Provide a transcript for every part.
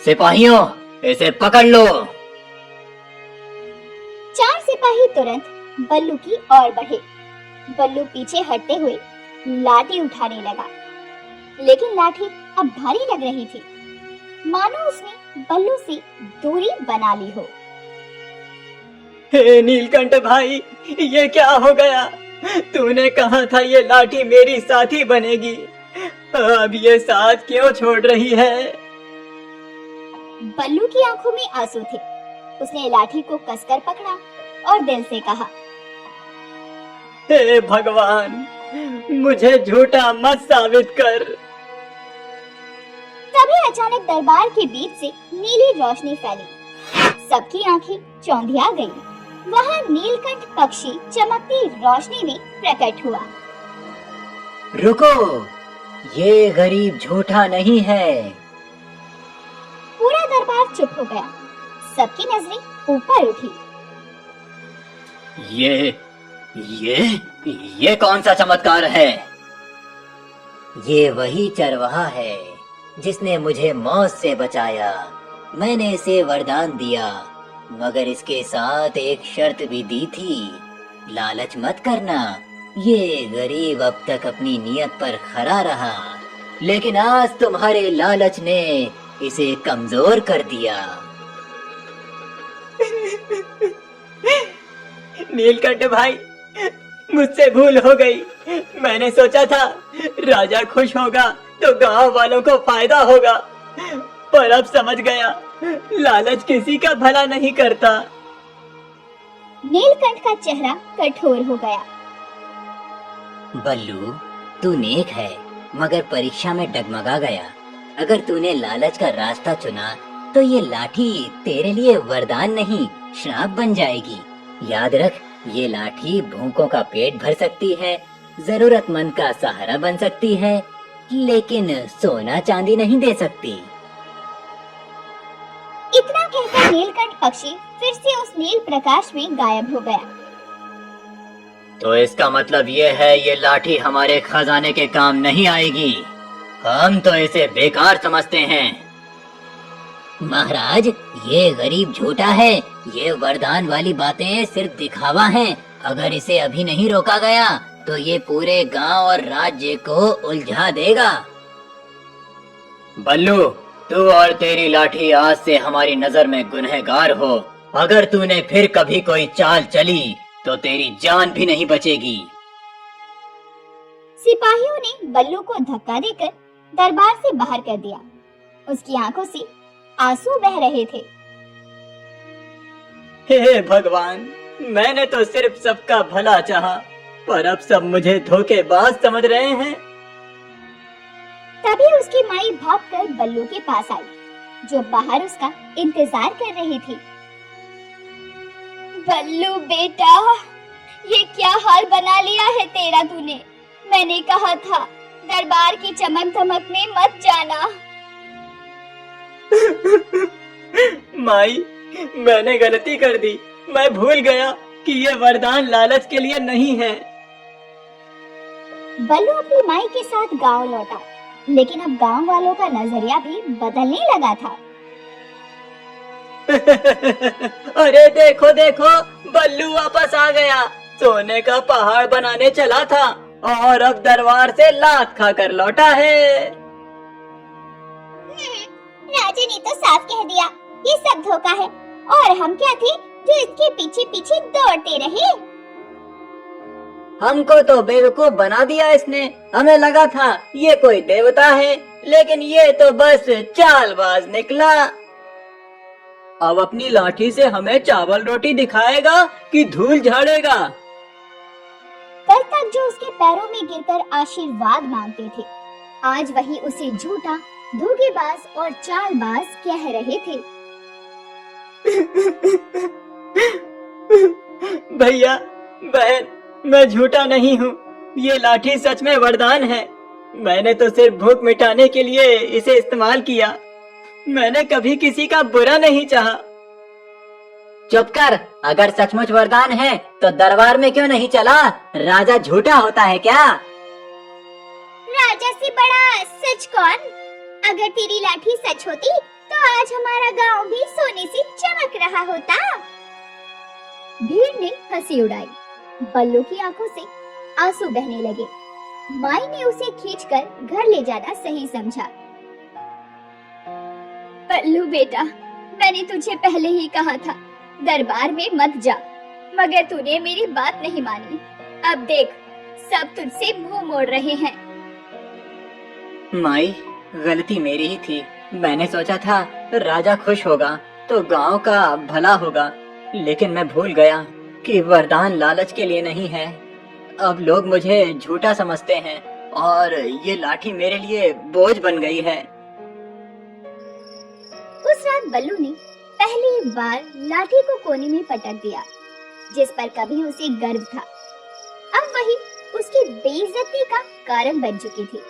सिपाहियों, इसे पकड़ लो। चार सिपाही तुरंत बल्लू की ओर बढ़े। बल्लू पीछे हटते हुए लाठी उठाने लगा, लेकिन लाठी अब भारी लग रही थी, मानो उसने बल्लू से दूरी बना ली हो। हे नीलकंठ भाई, ये क्या हो गया? तूने कहा था ये लाठी मेरी साथी बनेगी, अब ये साथ क्यों छोड़ रही है? बल्लू की आंखों में आंसू थे। उसने लाठी को कसकर पकड़ा और दिल से कहा, हे भगवान, मुझे झूठा मत साबित कर। तभी अचानक दरबार के बीच से नीली रोशनी फैली। सबकी आंखें चौंधिया गईं। वहां नीलकंठ पक्षी चमकती रोशनी में प्रकट हुआ। रुको, ये गरीब झूठा नहीं है। पूरा दरबार चुप हो गया। सबकी नजरें ऊपर उठी। ये कौन सा चमत्कार है? ये वही चरवाहा है जिसने मुझे मौत से बचाया। मैंने इसे वरदान दिया, मगर इसके साथ एक शर्त भी दी थी, लालच मत करना। ये गरीब अब तक अपनी नियत पर खरा रहा, लेकिन आज तुम्हारे लालच ने इसे कमजोर कर दिया। नीलकंठ भाई, मुझसे भूल हो गई। मैंने सोचा था राजा खुश होगा तो गांव वालों को फायदा होगा, पर अब समझ गया लालच किसी का भला नहीं करता। नीलकंठ का चेहरा कठोर हो गया। बल्लू, तू नेक है, मगर परीक्षा में डगमगा गया। अगर तूने लालच का रास्ता चुना तो ये लाठी तेरे लिए वरदान नहीं, श्राप बन जाएगी। याद रख, ये लाठी भूखों का पेट भर सकती है, जरूरतमंद का सहारा बन सकती है, लेकिन सोना चांदी नहीं दे सकती। इतना कहकर नीलकंठ पक्षी फिर से उस नील प्रकाश में गायब हो गया। तो इसका मतलब ये है ये लाठी हमारे खजाने के काम नहीं आएगी। हम तो इसे बेकार समझते हैं। महाराज, ये गरीब झूठा है। ये वरदान वाली बातें सिर्फ दिखावा हैं। अगर इसे अभी नहीं रोका गया तो ये पूरे गांव और राज्य को उलझा देगा। बल्लू, तू और तेरी लाठी आज से हमारी नजर में गुनहगार हो। अगर तूने फिर कभी कोई चाल चली तो तेरी जान भी नहीं बचेगी। सिपाहियों ने बल्लू को धक्का देकर दरबार से बाहर कर दिया। उसकी आंखों से आंसू बह रहे थे। हे भगवान, मैंने तो सिर्फ सबका भला चाहा, पर अब सब मुझे धोखेबाज समझ रहे हैं। तभी उसकी माई भागकर बल्लू के पास आई, जो बाहर उसका इंतजार कर रही थी। बल्लू बेटा, ये क्या हाल बना लिया है तेरा तूने। मैंने कहा था दरबार की चमक धमक में मत जाना। माई, मैंने गलती कर दी। मैं भूल गया कि ये वरदान लालच के लिए नहीं है। बल्लू अपनी माई के साथ गांव लौटा, लेकिन अब गांव वालों का नजरिया भी बदलने लगा था। अरे देखो देखो, बल्लू वापस आ गया। सोने का पहाड़ बनाने चला था और अब दरबार से लात खाकर लौटा है। राजा ने तो साफ कह दिया, ये सब धोखा है, और हम क्या थे जो इसके पीछे पीछे दौड़ते रहे। हमको तो बेवकूफ बना दिया इसने। हमें लगा था ये कोई देवता है, लेकिन ये तो बस चालबाज निकला। अब अपनी लाठी से हमें चावल रोटी दिखाएगा कि धूल झाड़ेगा। कल तक जो उसके पैरों में गिरकर आशीर्वाद मांगते थे, आज वही उसे झूठा, धोखेबाज और चालबाज कह रहे थे। भैया, बहन, मैं झूठा नहीं हूँ। ये लाठी सच में वरदान है। मैंने तो सिर्फ भूख मिटाने के लिए इसे इस्तेमाल किया। मैंने कभी किसी का बुरा नहीं चाहा। चुप कर। अगर सचमुच वरदान है तो दरबार में क्यों नहीं चला? राजा झूठा होता है क्या? से बड़ा सच कौन? अगर तेरी लाठी सच होती तो आज हमारा गांव भी सोने से चमक रहा होता। भीड़ ने हंसी उड़ाई। बल्लू की आंखों से आंसू बहने लगे। माई ने उसे खींचकर घर ले जाना सही समझा। बल्लू बेटा, मैंने तुझे पहले ही कहा था दरबार में मत जा, मगर तूने मेरी बात नहीं मानी। अब देख, सब तुझसे मुंह मोड़ रहे हैं। माई, गलती मेरी ही थी। मैंने सोचा था राजा खुश होगा तो गांव का भला होगा, लेकिन मैं भूल गया कि वरदान लालच के लिए नहीं है। अब लोग मुझे झूठा समझते हैं और ये लाठी मेरे लिए बोझ बन गई है। उस रात बल्लू ने पहली बार लाठी को कोने में पटक दिया, जिस पर कभी उसे गर्व था। अब वही उसकी बेइज्जती का कारण बन चुकी थी।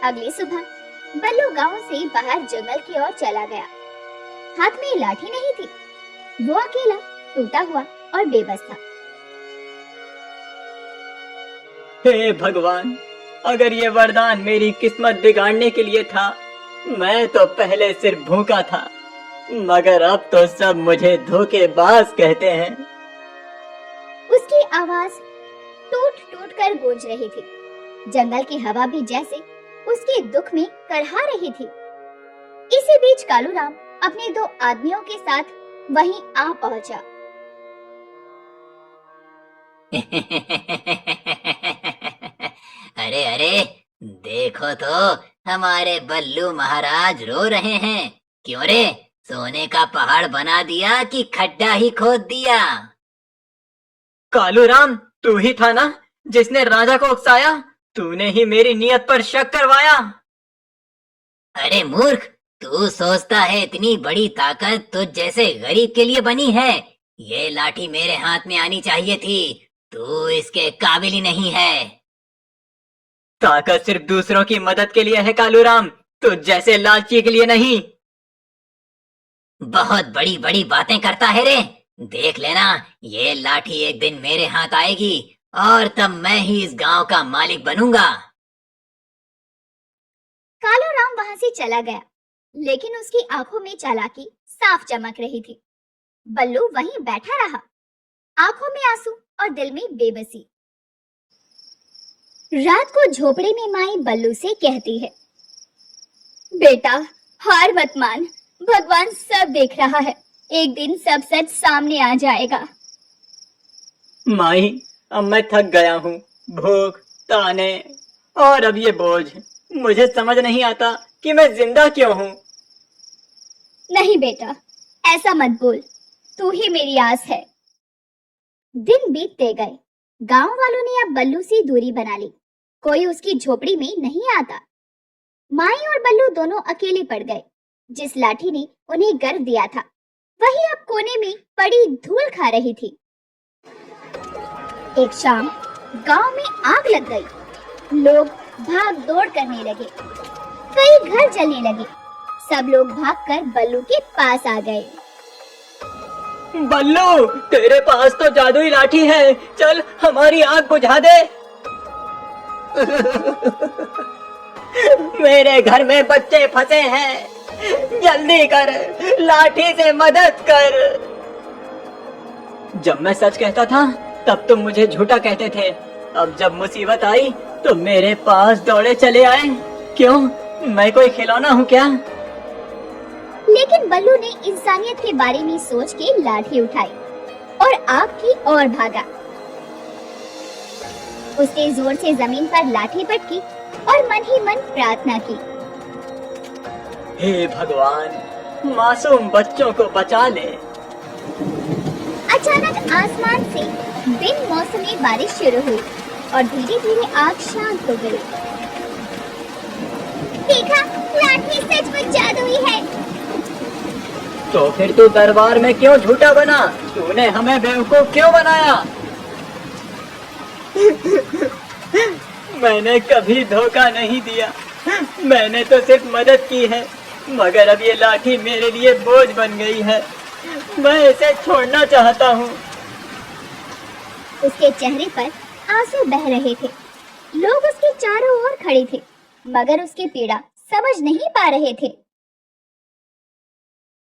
अगली सुबह बल्लू गांव से बाहर जंगल की ओर चला गया। हाथ में लाठी नहीं थी। वो अकेला, टूटा हुआ और बेबस था। हे भगवान, अगर ये वरदान मेरी किस्मत बिगाड़ने के लिए था, मैं तो पहले सिर्फ भूखा था, मगर अब तो सब मुझे धोखेबाज कहते हैं। उसकी आवाज टूट टूट कर गूंज रही थी। जंगल की हवा भी जैसे उसके दुख में करहा रही थी। इसी बीच कालूराम अपने 2 आदमियों के साथ वहीं आ पहुंचा। अरे अरे, देखो तो हमारे बल्लू महाराज रो रहे हैं। क्यों रे, सोने का पहाड़ बना दिया कि खड्डा ही खोद दिया? कालूराम, तू ही था ना जिसने राजा को उकसाया? तूने ही मेरी नीयत पर शक करवाया। अरे मूर्ख, तू सोचता है इतनी बड़ी ताकत तुझ जैसे गरीब के लिए बनी है? ये लाठी मेरे हाथ में आनी चाहिए थी। तू इसके काबिल ही नहीं है। ताकत सिर्फ दूसरों की मदद के लिए है कालूराम, तुझ जैसे लालची के लिए नहीं। बहुत बड़ी बड़ी बातें करता है रे। देख लेना, ये लाठी एक दिन मेरे हाथ आएगी और तब मैं ही इस गांव का मालिक बनूंगा। कालूराम वहां से चला गया, लेकिन उसकी आंखों में चालाकी साफ चमक रही थी। बल्लू वहीं बैठा रहा, आंखों में आंसू और दिल में बेबसी। रात को झोपड़े में माई बल्लू से कहती है, बेटा, हार मत मान, भगवान सब देख रहा है। एक दिन सब सच सामने आ जाएगा। माई, अब मैं थक गया हूँ। भूख, ताने और अब ये बोझ। मुझे समझ नहीं आता कि मैं जिंदा क्यों हूँ। नहीं बेटा, ऐसा मत बोल, तू ही मेरी आस है। दिन बीतते गए। गांव वालों ने अब बल्लू से दूरी बना ली। कोई उसकी झोपड़ी में नहीं आता। माई और बल्लू दोनों अकेले पड़ गए। जिस लाठी ने उन्हें गर्व दिया था, वही अब कोने में पड़ी धूल खा रही थी। एक शाम गांव में आग लग गई। लोग भाग दौड़ करने लगे। कई घर जलने लगे। सब लोग भागकर बल्लू के पास आ गए। बल्लू, तेरे पास तो जादुई लाठी है, चल हमारी आग बुझा दे। मेरे घर में बच्चे फंसे हैं, जल्दी कर, लाठी से मदद कर। जब मैं सच कहता था तब तुम मुझे झूठा कहते थे। अब जब मुसीबत आई तो मेरे पास दौड़े चले आए। क्यों, मैं कोई खिलौना हूँ क्या? लेकिन बल्लू ने इंसानियत के बारे में सोच के लाठी उठाई और आग की ओर भागा। उसने जोर से जमीन पर लाठी पटकी और मन ही मन प्रार्थना की, हे भगवान, मासूम बच्चों को बचा ले। अचानक आसमान से बिन मौसमी बारिश शुरू हुई और धीरे धीरे आग शांत हो गई। देखा, लाठी सचमुच जादुई है। तो फिर तू दरबार में क्यों झूठा बना? तूने हमें बेवकूफ क्यों बनाया? मैंने कभी धोखा नहीं दिया, मैंने तो सिर्फ मदद की है, मगर अब ये लाठी मेरे लिए बोझ बन गई है। मैं इसे छोड़ना चाहता हूँ। उसके चेहरे पर आंसू बह रहे थे। लोग उसके चारों ओर खड़े थे, मगर उसकी पीड़ा समझ नहीं पा रहे थे।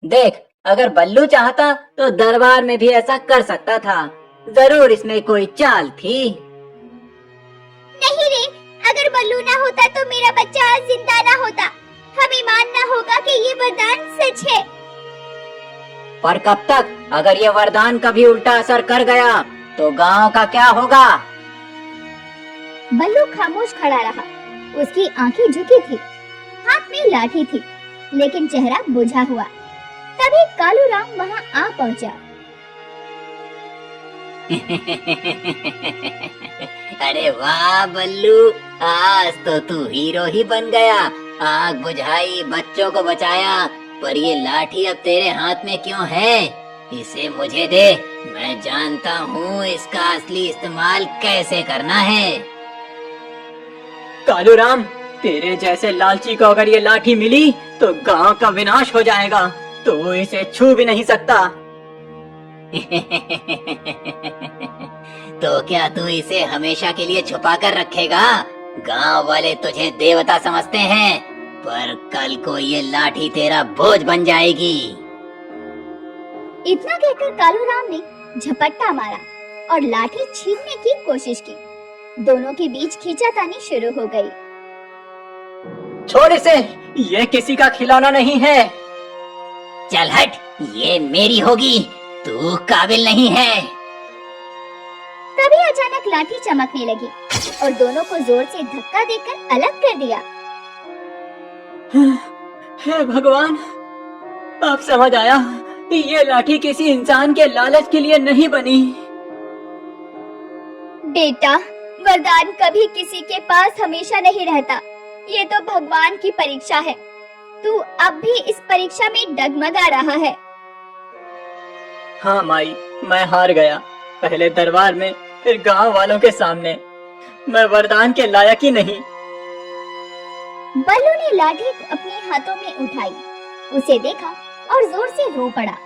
देख, अगर बल्लू चाहता तो दरबार में भी ऐसा कर सकता था। जरूर इसमें कोई चाल थी। नहीं रे, अगर बल्लू ना होता तो मेरा बच्चा आज जिंदा ना होता। हमें मानना होगा कि ये वरदान सच है। पर कब तक? अगर ये वरदान कभी उल्टा असर कर गया तो गांव का क्या होगा? बल्लू खामोश खड़ा रहा। उसकी आंखें झुकी थी, हाथ में लाठी थी, लेकिन चेहरा बुझा हुआ। तभी कालू राम वहाँ आ पहुँचा। अरे वाह बल्लू, आज तो तू हीरो ही बन गया। आग बुझाई, बच्चों को बचाया, पर ये लाठी अब तेरे हाथ में क्यों है? इसे मुझे दे, मैं जानता हूँ इसका असली इस्तेमाल कैसे करना है। कालू राम, तेरे जैसे लालची को अगर ये लाठी मिली तो गांव का विनाश हो जाएगा। तू इसे छू भी नहीं सकता। तो क्या तू इसे हमेशा के लिए छुपा कर रखेगा? गांव वाले तुझे देवता समझते हैं, पर कल को ये लाठी तेरा बोझ बन जाएगी। इतना कहकर कालू राम ने झपट्टा मारा और लाठी छीनने की कोशिश की। दोनों के बीच खींचातानी शुरू हो गई। छोड़ इसे, ये किसी का खिलौना नहीं है। चल हट, ये मेरी होगी, तू काबिल नहीं है। तभी अचानक लाठी चमकने लगी और दोनों को जोर से धक्का देकर अलग कर दिया। हे भगवान, अब समझ आया, ये लाठी किसी इंसान के लालच के लिए नहीं बनी। बेटा, वरदान कभी किसी के पास हमेशा नहीं रहता। ये तो भगवान की परीक्षा है। तू अब भी इस परीक्षा में डगमगा रहा है। हाँ माई, मैं हार गया। पहले दरबार में, फिर गांव वालों के सामने। मैं वरदान के लायक ही नहीं। बल्लू ने लाठी अपने हाथों में उठाई, उसे देखा और जोर से रो पड़ा।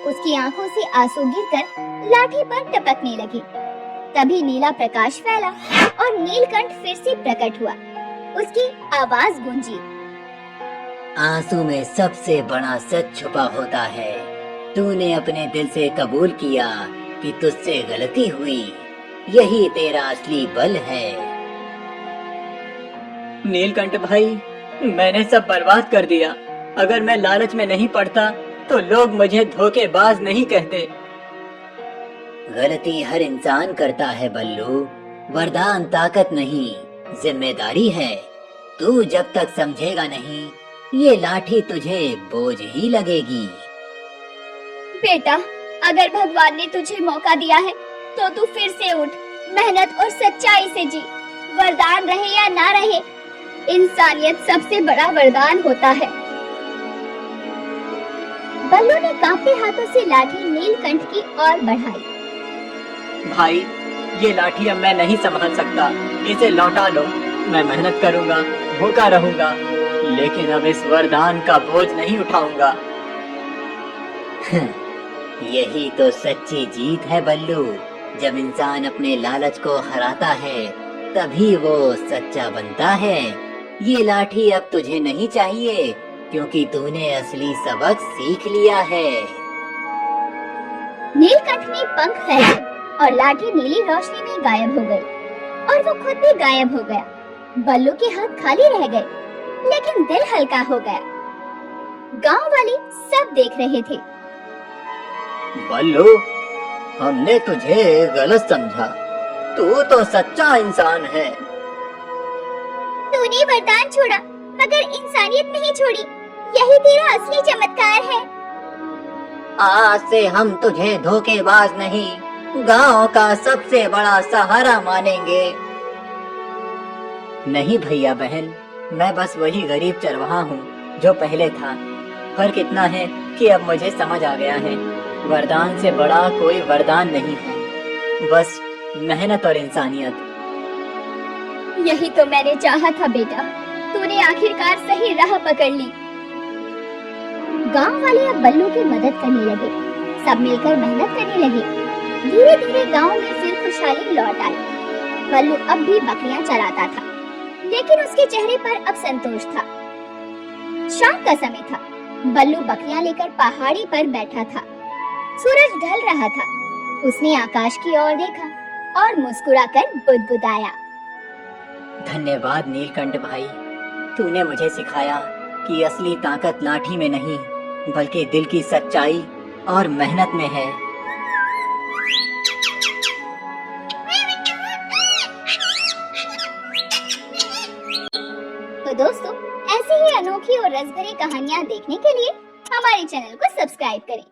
उसकी आंखों से आंसू गिरकर लाठी पर टपकने लगे। तभी नीला प्रकाश फैला और नीलकंठ फिर से प्रकट हुआ। उसकी आवाज गूंजी। आंसू में सबसे बड़ा सच छुपा होता है। तूने अपने दिल से कबूल किया कि तुझसे गलती हुई। यही तेरा असली बल है। नीलकंठ भाई, मैंने सब बर्बाद कर दिया। अगर मैं लालच में नहीं पड़ता तो लोग मुझे धोखेबाज नहीं कहते। गलती हर इंसान करता है बल्लू। वरदान ताकत नहीं, जिम्मेदारी है। तू जब तक समझेगा नहीं, ये लाठी तुझे बोझ ही लगेगी। बेटा, अगर भगवान ने तुझे मौका दिया है तो तू फिर से उठ, मेहनत और सच्चाई से जी। वरदान रहे या ना रहे, इंसानियत सबसे बड़ा वरदान होता है। बल्लू ने कांपते हाथों से लाठी नीलकंठ की ओर बढ़ाई। भाई, ये लाठी अब मैं नहीं संभाल सकता। इसे लौटा लो। मैं मेहनत करूंगा, भूखा रहूंगा, लेकिन अब इस वरदान का बोझ नहीं उठाऊंगा। यही तो सच्ची जीत है बल्लू। जब इंसान अपने लालच को हराता है, तभी वो सच्चा बनता है। ये लाठी अब तुझे नहीं चाहिए, क्योंकि तूने असली सबक सीख लिया है। नीलकंठ ने पंख फैलाए और लाठी नीली रोशनी में गायब हो गई और वो खुद भी गायब हो गया। बल्लू के हाथ खाली रह गए, लेकिन दिल हल्का हो गया। गांव वाले सब देख रहे थे। बल्लू, हमने तुझे गलत समझा। तू तो सच्चा इंसान है। तूने वरदान छोड़ा, मगर इंसानियत नहीं छोड़ी। यही तेरा असली चमत्कार है। आज से हम तुझे धोखेबाज नहीं, गांव का सबसे बड़ा सहारा मानेंगे। नहीं भैया बहन, मैं बस वही गरीब चरवाहा हूँ जो पहले था। फर्क इतना है कि अब मुझे समझ आ गया है, वरदान से बड़ा कोई वरदान नहीं है, बस मेहनत और इंसानियत। यही तो मैंने चाहा था बेटा, तूने आखिरकार सही राह पकड़ ली। गांव वाले अब बल्लू की मदद करने लगे। सब मिलकर मेहनत करने लगे। धीरे धीरे गांव में फिर खुशहाली लौट आई। बल्लू अब भी बकरियां चराता था, लेकिन उसके चेहरे पर अब संतोष था। शाम का समय था। बल्लू बकरियां लेकर पहाड़ी पर बैठा था। सूरज ढल रहा था। उसने आकाश की ओर देखा और मुस्कुराकर बुदबुदाया। धन्यवाद नीलकंठ भाई, तूने मुझे सिखाया कि असली ताकत लाठी में नहीं बल्कि दिल की सच्चाई और मेहनत में है। तो दोस्तों, ऐसी ही अनोखी और रसभरी कहानियां देखने के लिए हमारे चैनल को सब्सक्राइब करें।